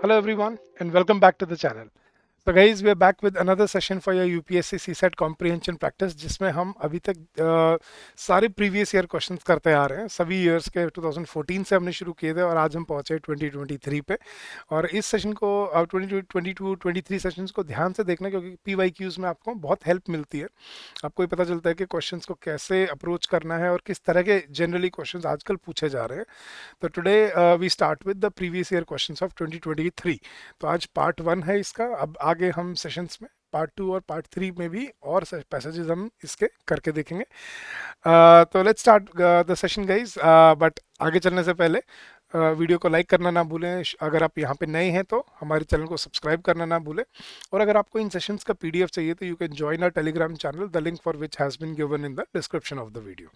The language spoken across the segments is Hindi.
Hello everyone and welcome back to the channel. So guys, we are back with another session for your UPSC CSAT comprehension practice जिसमें हम अभी तक सारे प्रीवियस ईयर क्वेश्चंस करते आ रहे हैं सभी ईयर्स के 2014 से हमने शुरू किए थे और आज हम पहुंचे 2023 पे। और इस सेशन को 2022 23 सेशंस को ध्यान से देखना क्योंकि PYQs में आपको बहुत हेल्प मिलती है। आपको ये पता चलता है कि क्वेश्चंस को कैसे अप्रोच करना है और किस तरह के जनरली क्वेश्चंस आजकल पूछे जा रहे हैं। तो today we start with the previous year questions of 2023। तो आज पार्ट 1 है इसका। अब आगे हम सेशंस में पार्ट 2 और पार्ट 3 में भी और पैसेजेस हम इसके करके देखेंगे। तो let's start the session guys. But आगे चलने से पहले वीडियो को लाइक करना ना भूलें। अगर आप यहाँ पे नए हैं तो हमारे चैनल को सब्सक्राइब करना ना भूलें। और अगर आपको इन सेशंस का PDF चाहिए तो you can join our Telegram channel, the link for which has been given in the description of the video.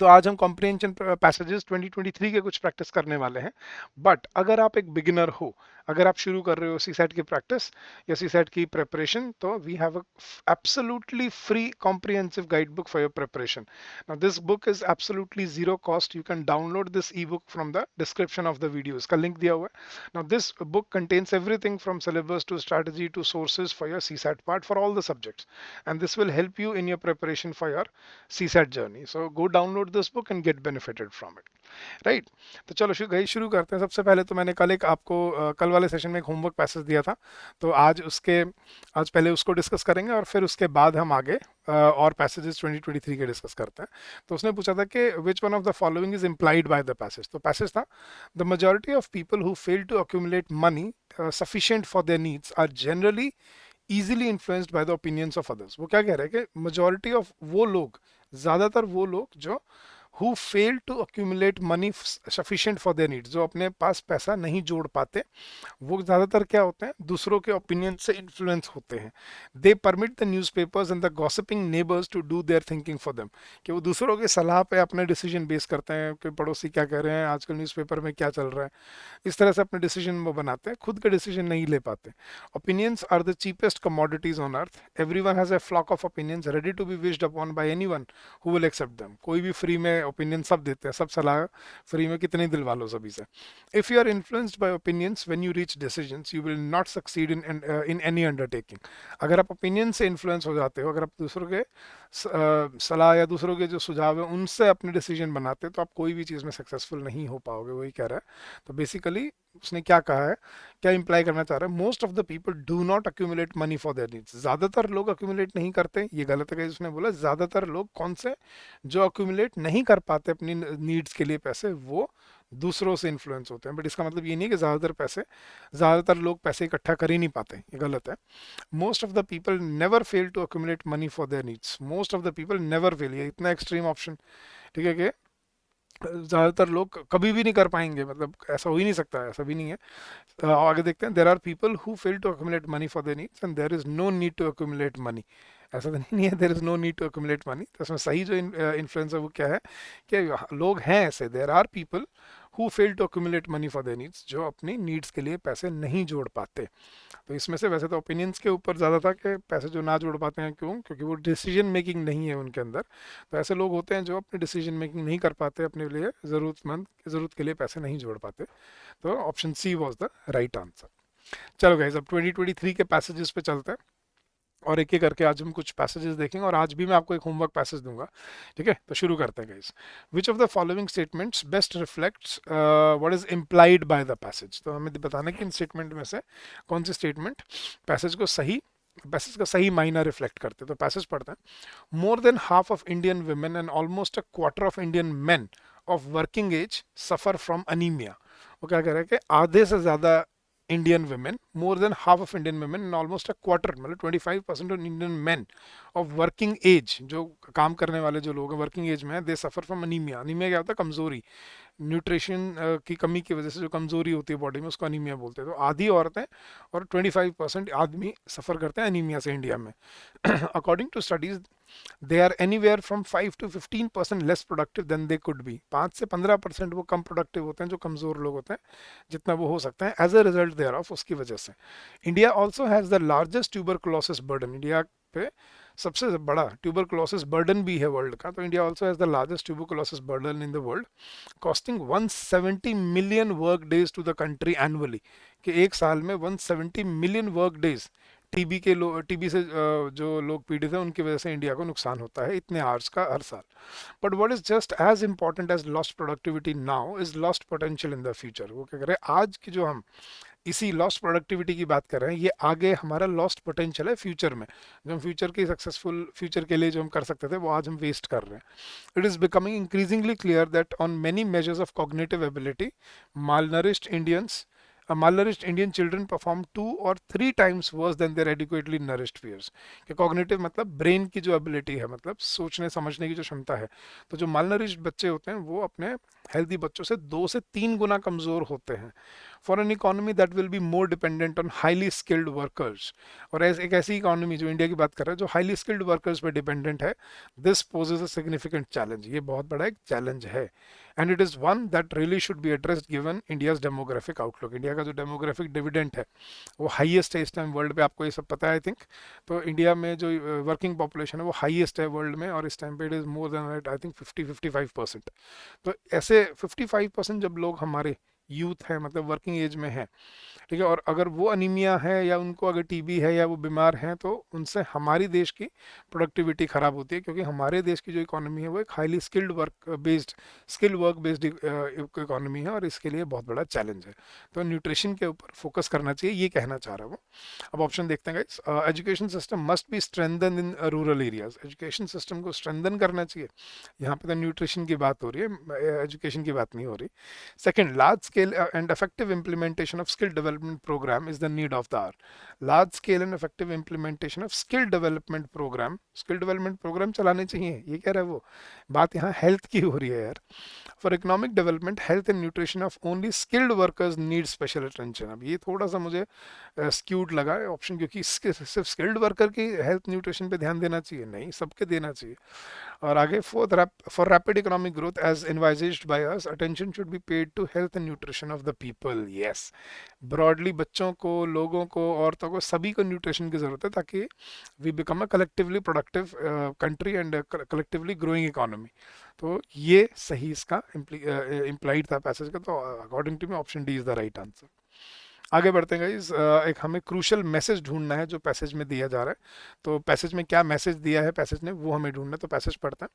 तो आज हम कॉम्प्रिहेंशन पैसेजेस 2023 के कुछ प्रैक्टिस करने वाले हैं। बट अगर आप एक बिगिनर हो, अगर आप शुरू कर रहे हो सीसैट की प्रैक्टिस या सीसैट की प्रिपरेशन, तो we have absolutely free comprehensive guide book for your preparation. Now this book is absolutely zero cost. You can download this e book from the description of the video. इसका लिंक दिया हुआ है। Now this book contains everything from syllabus to strategy to sources for your CSAT part for all the subjects, and this will help you in your preparation for your CSAT journey. So go download this book and get benefited from it. Right. तो चलो शुरू करते हैं। सबसे पहले तो मैंने कल एक आपको कल वाले सेशन में एक होमवर्क पैसेज दिया था, तो आज पहले उसको डिस्कस करेंगे और फिर उसके बाद हम आगे और पैसेजेस 2023 के डिस्कस करते हैं। तो उसने पूछा था कि which one of the following is implied by the passage. तो पैसेज था, the majority of people who fail to accumulate money sufficient for their needs are generally easily influenced by the opinions of others। वो क्या कह रहे हैं कि majority of वो लोग, ज़्यादातर वो लोग जो who fail to accumulate money sufficient for their needs, जो अपने पास पैसा नहीं जोड़ पाते, वो ज़्यादातर क्या होते हैं, दूसरों के ओपिनियन से इन्फ्लुएंस होते हैं। They permit the newspapers and the gossiping neighbours to do their thinking for them, कि वो दूसरों के सलाह पे अपने डिसीजन बेस करते हैं कि पड़ोसी क्या कह रहे हैं, आजकल न्यूज़पेपर में क्या चल रहा है, इस तरह से अपने डिसीजन वो बनाते हैं, खुद के डिसीजन नहीं ले पाते। Opinions are the cheapest commodities on earth. Everyone has a flock of opinions ready to be wished upon by anyone who will accept them. कोई भी फ्री में ओपिनियन सब देते हैं, सब सलाह फ्री में, कितने दिलवा लो सभी से। If you are influenced by opinions when you reach decisions you will not succeed in any undertaking. अगर आप ओपिनियन से इन्फ्लुएंस हो जाते हो, अगर आप दूसरों के सलाह या दूसरों के जो सुझाव है उनसे अपने डिसीजन बनाते, तो आप कोई भी चीज़ में सक्सेसफुल नहीं हो पाओगे। वही कह रहा है। तो बेसिकली उसने क्या कहा है, क्या इंप्लाई करना चाह रहा है, most of the people do not accumulate money for their needs. ज़्यादातर लोग अक्यूमुलेट नहीं करते, ये गलत है। उसने बोला ज़्यादातर लोग कौन से, जो अक्यूमुलेट नहीं कर पाते अपनी नीड्स के लिए पैसे, वो दूसरों से इन्फ्लुएंस होते हैं। बट इसका मतलब ये नहीं कि ज़्यादातर लोग पैसे इकट्ठा कर ही नहीं पाते, ये गलत है। Most of the people never fail to accumulate money for their needs. Most of the people never fail, ये इतना एक्सट्रीम ऑप्शन, ठीक है, कि ज़्यादातर लोग कभी भी नहीं कर पाएंगे, मतलब ऐसा हो ही नहीं सकता, ऐसा भी नहीं है। आगे देखते हैं। There are people who fail to accumulate money for their needs and there is no need to accumulate money. ऐसा तो नहीं है there is no need to accumulate money. तो इसमें सही जो इन्फ्लुएंस है वो क्या है कि लोग हैं ऐसे, there are people who fail to accumulate money for their needs, जो अपनी नीड्स के लिए पैसे नहीं जोड़ पाते। तो इसमें से वैसे तो ओपिनियंस के ऊपर ज़्यादा था कि पैसे जो ना जोड़ पाते हैं, क्यों, क्योंकि वो डिसीजन मेकिंग नहीं है उनके अंदर। तो ऐसे लोग होते हैं जो अपनी डिसीजन मेकिंग नहीं कर पाते, अपने लिए ज़रूरत के लिए पैसे नहीं जोड़ पाते। तो option C was the right answer. चलो गाइस, अब 2023 के पैसेजेस पे चलते हैं और एक एक करके आज हम कुछ पैसेजेस देखेंगे और आज भी मैं आपको एक होमवर्क पैसेज दूंगा, ठीक है। तो शुरू करते हैं guys. Which of the following statements best reflects what is implied by the passage. तो हमें बताना है कि इन स्टेटमेंट में से कौन सी स्टेटमेंट पैसेज का सही मायना रिफ्लेक्ट करते। तो पैसेज पढ़ते हैं। More than half of Indian women and almost a quarter of Indian men of working age suffer from anaemia. वो क्या कह रहा है कि आधे से ज़्यादा Indian women, more than half of Indian women and almost a quarter, मतलब 25% of Indian men of working age, जो काम करने वाले जो लोग हैं वर्किंग एज में, दे सफर फ्रॉम अनीमिया। अनीमिया क्या होता है, कमजोरी, न्यूट्रिशन की कमी की वजह से जो कमजोरी होती है बॉडी में, उसको अनीमिया बोलते हैं। तो आधी औरतें और 25% आदमी सफ़र करते हैं अनीमिया से इंडिया में। According to studies they are anywhere from 5 to 15% less productive than they could be. 5 से 15% वो कम प्रोडक्टिव होते हैं, जो कमज़ोर लोग होते हैं, जितना वो हो सकता है as a result thereof, उसकी वजह से। India also has the largest tuberculosis burden. India पे सबसे बड़ा ट्यूबरकुलोसिस बर्डन भी है वर्ल्ड का, तो India also has the largest tuberculosis burden in the world, costing 170 million work days to the country annually, कि एक साल में 170 मिलियन वर्क डेज टीबी के लोग, टीबी से जो लोग पीड़ित हैं उनकी वजह से इंडिया को नुकसान होता है इतने आवर्स का हर साल। But what is just as important as lost productivity now is lost potential in the future. वो क्या करें, आज की जो हम इसी लॉस्ट प्रोडक्टिविटी की बात कर रहे हैं, ये आगे हमारा लॉस्ट पोटेंशियल है फ्यूचर में, जो हम फ्यूचर की सक्सेसफुल फ्यूचर के लिए जो हम कर सकते थे वो आज हम वेस्ट कर रहे हैं। It is becoming increasingly clear that on many measures of cognitive ability malnourished Indians malnourished Indian children perform 2 or 3 times worse than their adequately nourished peers। कि कॉग्निटिव मतलब ब्रेन की जो एबिलिटी है, मतलब सोचने समझने की जो क्षमता है, तो जो मालनरिश्ड बच्चे होते हैं वो अपने हेल्दी बच्चों से 2 से 3 गुना कमज़ोर होते हैं। For an economy that will be more dependent on highly skilled workers, और एक ऐसी इकोनॉमी जो इंडिया की बात कर रहे हैं जो हाईली स्किल्ड वर्कर्स पे डिपेंडेंट है, this possess a significant challenge. ये बहुत बड़ा एक चैलेंज है, and it is one that really should be addressed given India's demographic outlook. India का जो डेमोग्राफिक डिविडेंड है वो हाईएस्ट है इस टाइम वर्ल्ड पे, आपको ये सब पता है आई थिंक। तो इंडिया में जो वर्किंग पॉपुलेशन है वो हाईएस्ट है वर्ल्ड में, और इस टाइम पे it is more than I think 50-55%। तो ऐसे 55% जब लोग हमारे यूथ है, मतलब वर्किंग एज में है, ठीक है, और अगर वो अनीमिया है या उनको अगर टीबी है या वो बीमार हैं, तो उनसे हमारी देश की प्रोडक्टिविटी ख़राब होती है, क्योंकि हमारे देश की जो इकोनॉमी है वो एक highly skilled work based economy है, और इसके लिए बहुत बड़ा चैलेंज है। तो न्यूट्रिशन के ऊपर फोकस करना चाहिए, ये कहना चाह रहा हूँ। अब ऑप्शन देखते हैं guys. Education system must be strengthen in rural areas. Education system को स्ट्रेंथन करना चाहिए, यहाँ पे तो न्यूट्रिशन की बात हो रही है, एजुकेशन की बात नहीं हो रही। Second, large scale and effective implementation of skill development program is the need of the hour. Large scale and effective implementation of skill development program चलाने चाहिए, ये कह रहा है वो। बात यहाँ हेल्थ की हो रही है यार। For economic development health and nutrition of only skilled workers need special attention. अब ये थोड़ा सा मुझे स्क्यूड लगा है ऑप्शन, क्योंकि सिर्फ स्किल्ड वर्कर की हेल्थ न्यूट्रिशन पे ध्यान देना चाहिए, नहीं, सबके देना चाहिए। और आगे, for rapid economic growth as envisioned by us, attention should be paid to health and nutrition of the people. Yes, broadly बच्चों को, लोगों को, औरतों को, सभी को न्यूट्रिशन की जरूरत है, ताकि we become a collectively productive country and collectively growing economy. तो ये सही इसका इम्प्लाइड था पैसेज का, तो according to me option D is the right answer. आगे बढ़ते हैं गाइस। एक हमें क्रूशल मैसेज ढूंढना है जो पैसेज में दिया जा रहा है। तो पैसेज में क्या मैसेज दिया है पैसेज ने, वो हमें ढूंढना है। तो पैसेज पढ़ते हैं।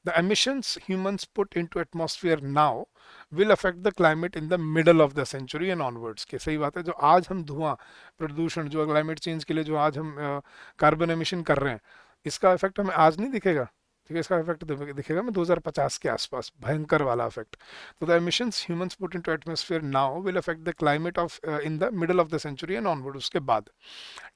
The emissions humans put into atmosphere now will affect the climate in the middle of the century and onwards. के सही बात है, जो आज हम धुआं प्रदूषण, जो क्लाइमेट चेंज के लिए जो आज हम कार्बन एमिशन कर रहे हैं, इसका इफेक्ट हमें आज नहीं दिखेगा, ठीक है, इसका इफेक्ट दिखेगा हमें 2050 के आसपास, भयंकर वाला इफेक्ट। तो the emissions humans put into atmosphere now will affect the climate of in the middle of the century and onward. उसके बाद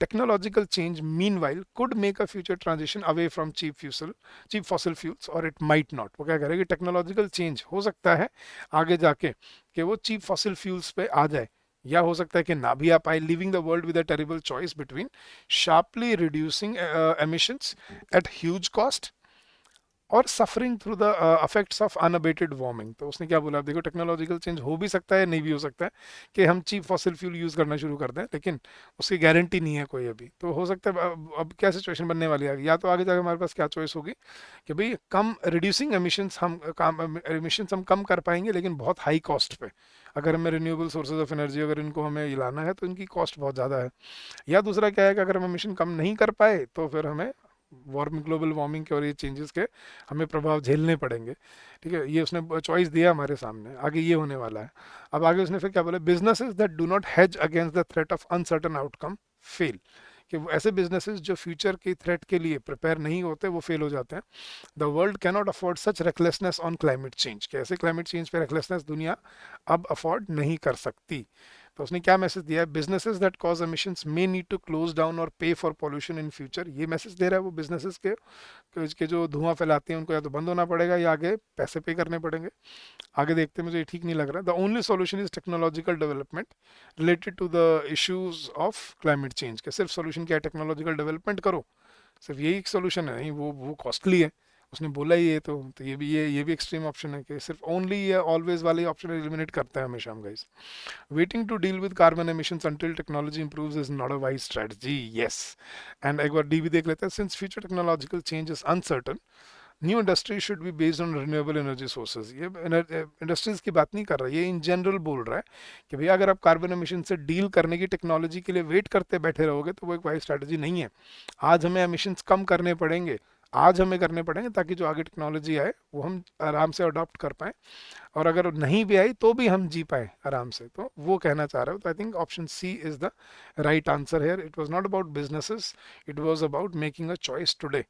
technological change meanwhile could make a future transition away from cheap fossil fuels or it might not. वो क्या करेगी, टेक्नोलॉजिकल चेंज हो सकता है आगे जाके कि वो चीप फॉसिल फ्यूल्स पे आ जाए, या हो सकता है कि ना भी आ पाए, living the world with a terrible choice between sharply reducing emissions at huge cost और suffering through the effects of unabated warming. तो उसने क्या बोला, देखो टेक्नोलॉजिकल चेंज हो भी सकता है, नहीं भी हो सकता है, कि हम चीप फॉसिल फ्यूल यूज़ करना शुरू कर दें, लेकिन उसकी गारंटी नहीं है कोई अभी। तो हो सकता है अब क्या सिचुएशन बनने वाली है, या तो आगे जाकर हमारे पास क्या चॉइस होगी कि भाई कम रिड्यूसिंग एमिशंस हम कम कर पाएंगे, लेकिन बहुत हाई कॉस्ट पे। अगर हमें रिन्यूएबल सोर्सेज ऑफ एनर्जी अगर इनको हमें लाना है तो इनकी कॉस्ट बहुत ज़्यादा है। या दूसरा क्या है कि अगर हम एमिशन कम नहीं कर पाए तो फिर हमें ग्लोबल वार्मिंग के और ये चेंजेस के हमें प्रभाव झेलने पड़ेंगे, ठीक है। ये उसने चॉइस दिया हमारे सामने, आगे ये होने वाला है। अब आगे उसने फिर क्या बोला, businesses that do not hedge against the threat of uncertain outcome fail. कि वो ऐसे बिजनेसेस जो फ्यूचर की थ्रेट के लिए प्रिपेयर नहीं होते वो फेल हो जाते हैं। The world cannot afford such recklessness on climate change. कि ऐसे क्लाइमेट चेंज पे रेकलेसनेस दुनिया अब अफोर्ड नहीं कर सकती। तो उसने क्या मैसेज दिया है, businesses that cause emissions may need to close down or pay for pollution in future. ये मैसेज दे रहा है वो बिजनेसेस के जो धुआं फैलाते हैं उनको या तो बंद होना पड़ेगा या आगे पैसे पे करने पड़ेंगे। आगे देखते हैं, मुझे ये ठीक नहीं लग रहा। The only solution is technological development related to the issues of climate change. के सिर्फ सोल्यूशन क्या है, टेक्नोलॉजिकल डेवलपमेंट करो, सिर्फ यही एक सोल्यूशन है, नहीं, वो कॉस्टली है, उसने बोला ही ये, तो ये भी एक्सट्रीम ऑप्शन है कि सिर्फ ओनली ये ऑलवेज वाले ऑप्शन एलिमिनेट करते हैं हमेशा हम guys. Waiting to deal with carbon emissions until technology improves is not a wise strategy. Yes, and एक बार डी भी देख लेते हैं। Since future technological change is uncertain, new industry should be based on renewable energy sources. ये इंडस्ट्रीज की बात नहीं कर रहा, ये इन जनरल बोल रहा है कि भैया अगर आप कार्बन एमिशन से डील करने की टेक्नोलॉजी के लिए वेट करते बैठे रहोगे तो वो एक वाइज स्ट्रैटेजी नहीं है। आज हमें एमिशंस कम करने पड़ेंगे, आज हमें करने पड़ेंगे, ताकि जो आगे टेक्नोलॉजी आए वो हम आराम से अडॉप्ट कर पाएँ, और अगर नहीं भी आई तो भी हम जी पाए आराम से। तो वो कहना चाह रहे हो। तो I think option C is the right answer here. It was not about businesses, it was about making a choice today,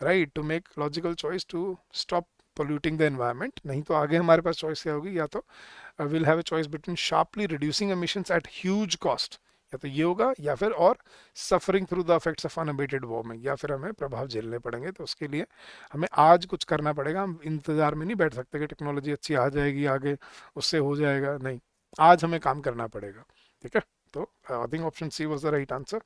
right, to make logical choice to stop polluting the environment. नहीं तो आगे हमारे पास चॉइस क्या होगी, या तो will have a choice between sharply reducing emissions at huge cost, या तो ये होगा, या फिर or suffering through the effects of unabated warming, या फिर हमें प्रभाव झेलने पड़ेंगे। तो उसके लिए हमें आज कुछ करना पड़ेगा। हम इंतजार में नहीं बैठ सकते कि टेक्नोलॉजी अच्छी आ जाएगी आगे उससे हो जाएगा, नहीं, आज हमें काम करना पड़ेगा। ठीक है, तो I think option she was the right answer.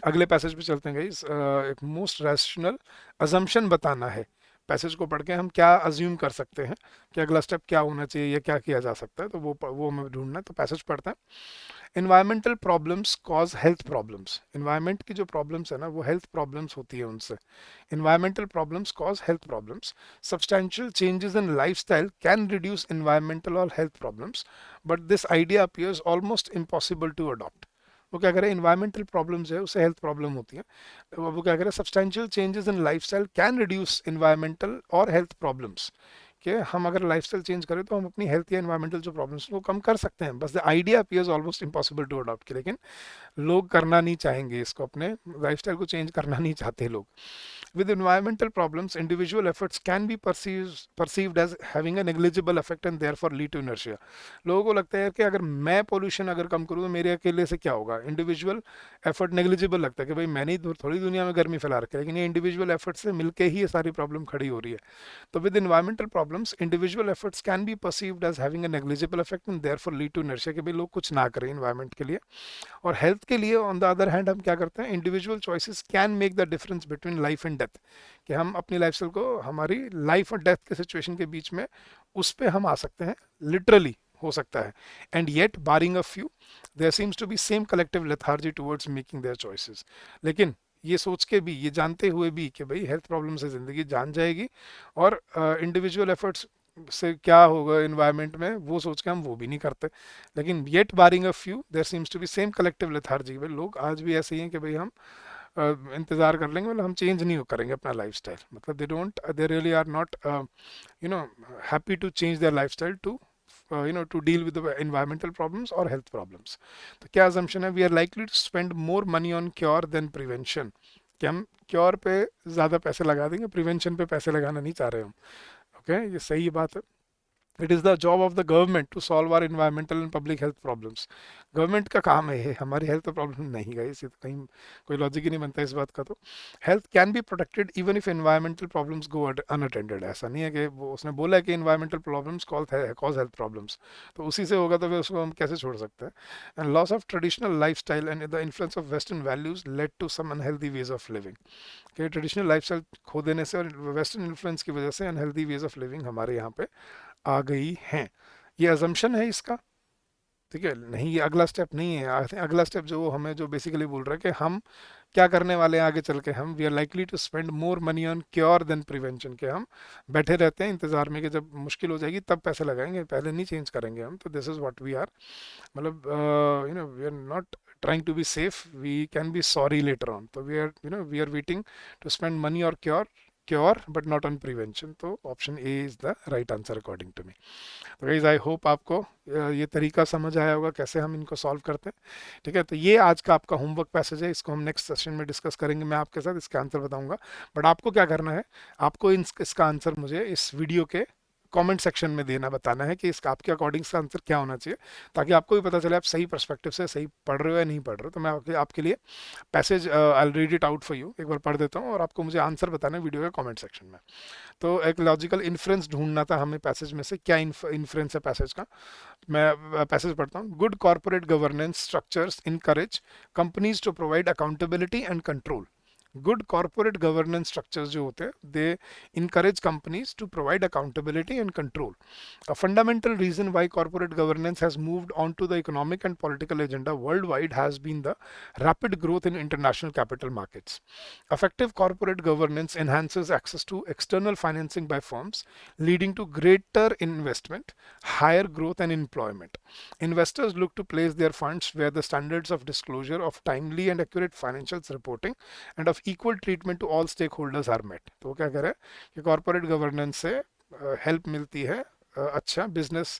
अगले पैसेज पे चलते हैं गाइस। एक मोस्ट रैशनल अजम्पशन बताना है। पैसेज को पढ़ के हम क्या अज्यूम कर सकते हैं कि अगला स्टेप क्या होना चाहिए या क्या किया जा सकता है, तो वो हमें ढूंढना है। तो पैसेज पढ़ते हैं। Environmental problems cause health problems. Environment की जो प्रॉब्लम्स है ना, वो हेल्थ प्रॉब्लम्स होती है उनसे। Environmental problems cause health problems. Substantial changes in lifestyle can reduce environmental और health problems, but this idea appears almost impossible to adopt. वो क्या करें, इन्वायरमेंटल प्रॉब्लम्स है उससे हेल्थ प्रॉब्लम होती है। वो क्या करें, substantial changes in lifestyle can reduce environmental और हेल्थ प्रॉब्लम्स, कि हम अगर लाइफस्टाइल चेंज करें तो हम अपनी हेल्थ या इन्वायरमेंटल जो प्रॉब्लम्स वो कम कर सकते हैं। बस the idea appears almost impossible to adopt, लेकिन लोग करना नहीं चाहेंगे इसको, अपने लाइफस्टाइल को चेंज करना नहीं चाहते लोग। With environmental problems, individual efforts can be perceived as having a negligible effect and therefore lead to inertia. लोगों को लगता है कि अगर मैं पोल्यूशन अगर कम करूँ तो मेरे अकेले से क्या होगा। इंडिविजुअल एफर्ट नेग्लिजिबल लगता है कि भाई मैंने ही थोड़ी दुनिया में गर्मी फैला रखी है, लेकिन ये इंडिविजुअल एफर्ट से मिलके ही ये सारी प्रॉब्लम खड़ी हो रही है। तो with environmental problems, individual efforts can be perceived as having a negligible effect and therefore lead to inertia, कि भाई लोग कुछ ना करें इन्वायरमेंट के लिए। और हेल्थ के लिए ऑन द अदर हैंड हम क्या करते हैं, individual choices can make the difference between life and death, कि हम अपनी लाइफस्टाइल को हमारी लाइफ और डेथ के सिचुएशन के बीच में उस पर हम आ सकते हैं, लिटरली हो सकता है। And yet barring a few there seems to be same collective lethargy towards making their choices. लेकिन ये सोच के भी, ये जानते हुए भी कि भाई हेल्थ प्रॉब्लम से ज़िंदगी जान जाएगी और इंडिविजुअल एफर्ट्स से क्या होगा इन्वायरमेंट में, वो सोच के हम वो भी नहीं करते। लेकिन yet barring a few there seems to be same collective lethargy, भाई लोग आज भी ऐसे ही हैं कि भाई हम इंतज़ार कर लेंगे, मतलब हम चेंज नहीं करेंगे अपना लाइफस्टाइल। मतलब they really are not you know happy to change their lifestyle to to deal with the environmental problems or health problems. तो क्या assumption है, we are likely to spend more money on cure than prevention, कि हम क्योर पे ज़्यादा पैसे लगा देंगे, प्रिवेंशन पे पैसे लगाना नहीं चाह रहे हम। ओके, ये सही बात है। It is the job of the government to solve our environmental and public health problems. Government का काम है ये, हमारी हेल्थ प्रॉब्लम नहीं गई, इससे तो कहीं कोई लॉजिक ही नहीं बनता इस बात का। तो health can be protected even if environmental problems go unattended. ऐसा नहीं है कि वो उसने बोला है कि environmental problems cause health problems, तो उसी से होगा तो फिर उसको हम कैसे छोड़ सकते हैं। And loss of traditional lifestyle and the influence of western values led to some unhealthy ways of living, कि ट्रेडिशनल लाइफ स्टाइल खो देने से और वेस्टर्न इन्फ्लुएंस की वजह से अनहेल्दी वेज ऑफ लिविंग हमारे यहाँ पे आ गई हैं। ये अजम्पशन है इसका, ठीक है, नहीं ये अगला स्टेप नहीं है। आई थिंक अगला स्टेप जो हमें जो बेसिकली बोल रहा है कि हम क्या करने वाले हैं आगे चल के, हम we are likely to spend more money on cure than prevention, के हम बैठे रहते हैं इंतजार में कि जब मुश्किल हो जाएगी तब पैसे लगाएंगे, पहले नहीं चेंज करेंगे हम। तो this is what we are, मतलब we are not trying to be safe, we can be sorry later on. So we are waiting to spend money or cure but not on prevention. तो option A is the right answer according to me. तो गाइज आई होप आपको ये तरीका समझ आया होगा कैसे हम इनको सॉल्व करते हैं। ठीक है, तो ये आज का आपका होमवर्क पैसेज है, इसको हम नेक्स्ट सेशन में डिस्कस करेंगे, मैं आपके साथ इसका आंसर बताऊंगा। बट आपको क्या करना है, आपको इसका आंसर मुझे इस वीडियो के कमेंट सेक्शन में देना, बताना है कि इसका आपके अकॉर्डिंग इसका आंसर क्या होना चाहिए, ताकि आपको भी पता चले आप सही पर्सपेक्टिव से सही पढ़ रहे हो या नहीं पढ़ रहे हो। तो मैं आपके लिए passage I read it out for you, एक बार पढ़ देता हूँ और आपको मुझे आंसर बताना है वीडियो के कमेंट सेक्शन में। तो एक लॉजिकल इन्फ्रेंस ढूंढना था हमें पैसेज में से, क्या इन्फ्रेंस है पैसेज का। मैं पैसेज पढ़ता हूँ। Good corporate governance structures encourage companies to provide accountability and control. Good corporate governance structures जो होते हैं दे encourage companies to provide accountability and control. A fundamental reason why corporate governance has moved onto the economic and political agenda worldwide has been the rapid growth in international capital markets. Effective corporate governance enhances access to external financing by firms, leading to greater investment, higher growth, and employment. Investors look to place their funds where the standards of disclosure, of timely and accurate financials reporting, and of equal treatment to all stakeholders are met. तो वो क्या कह रहे हैं कि कॉर्पोरेट गवर्नेंस से हेल्प मिलती है अच्छा बिजनेस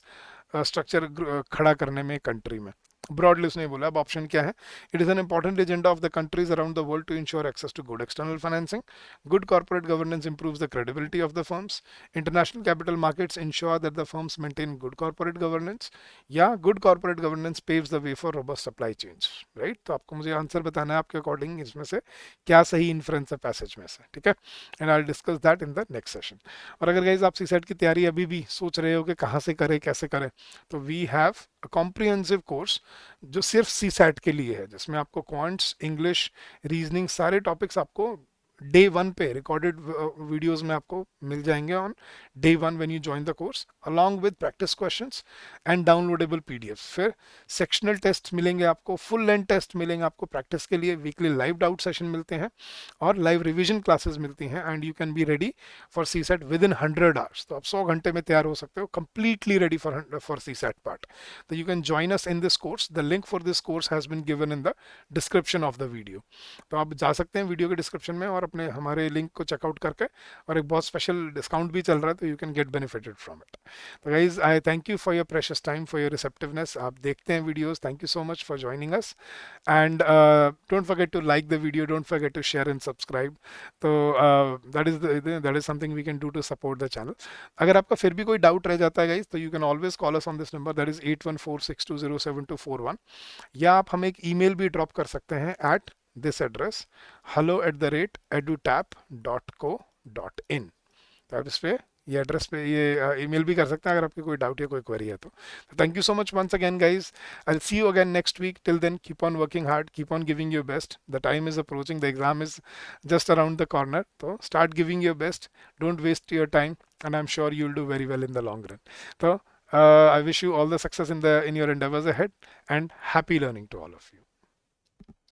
स्ट्रक्चर खड़ा करने में कंट्री में. ब्रॉडली उसने बोला. अब ऑप्शन क्या है? It is an important agenda of the countries around the world to ensure access to good external financing. Good corporate governance improves the credibility of the firms. International capital markets ensure that the firms maintain good corporate governance. या good corporate governance paves the way for robust supply chains. Right. तो आपको मुझे आंसर बताना है आपके अकॉर्डिंग इसमें से क्या सही इन्फ्रेंस है पैसेज में से. ठीक है. And I will discuss that in the next session. और अगर गाइज आप सीसेट की तैयारी अभी भी सोच रहे हो कि कहाँ से करें कैसे करें, तो we have a comprehensive course जो सिर्फ सी सैट के लिए है, जिसमें आपको क्वांट्स, इंग्लिश, रीजनिंग सारे टॉपिक्स आपको डे वन पे रिकॉर्डेड वीडियोस में आपको मिल जाएंगे on day one when you join the course, along with practice questions and downloadable PDF. फिर सेक्शनल टेस्ट मिलेंगे आपको, फुल लेंथ टेस्ट मिलेंगे आपको प्रैक्टिस के लिए, वीकली लाइव डाउट सेशन मिलते हैं और लाइव रिविजन क्लासेस मिलती हैं. And you can be ready for CSAT within 100 आवर्स. तो आप 100 घंटे में तैयार हो सकते हो, completely ready for CSAT part. तो you can join us in this course. The link for this course has been given in the description of the video. तो आप जा सकते हैं वीडियो के डिस्क्रिप्शन में और अपने हमारे लिंक को चेकआउट करके, और एक बहुत स्पेशल डिस्काउंट भी चल रहा है, तो you can get benefited from it. तो guys I thank you for your precious time, for your receptiveness. आप देखते हैं videos. Thank you so much for joining us and don't forget to like the video, don't forget to share and subscribe. तो that is something we can do to support the channel. अगर आपका फिर भी कोई डाउट रह जाता है गाइज, तो you can always call us on this number, that is 8146207241. या आप हमें एक ईमेल भी ड्रॉप कर सकते हैं एट this address hello@edutap.co.in. तो आप इस पे ये एड्रेस पे ये ईमेल भी कर सकते हैं अगर आपकी कोई डाउट या कोई क्वेरी है तो. Thank you so much once again guys. I will see you again next week. Till then keep on working hard, keep on giving your best. The time is approaching, the exam is just around the corner. तो start giving your best, don't waste your time, and I am sure you will do very well in the long run. तो I wish you all the success in your endeavors ahead, and happy learning to all of you.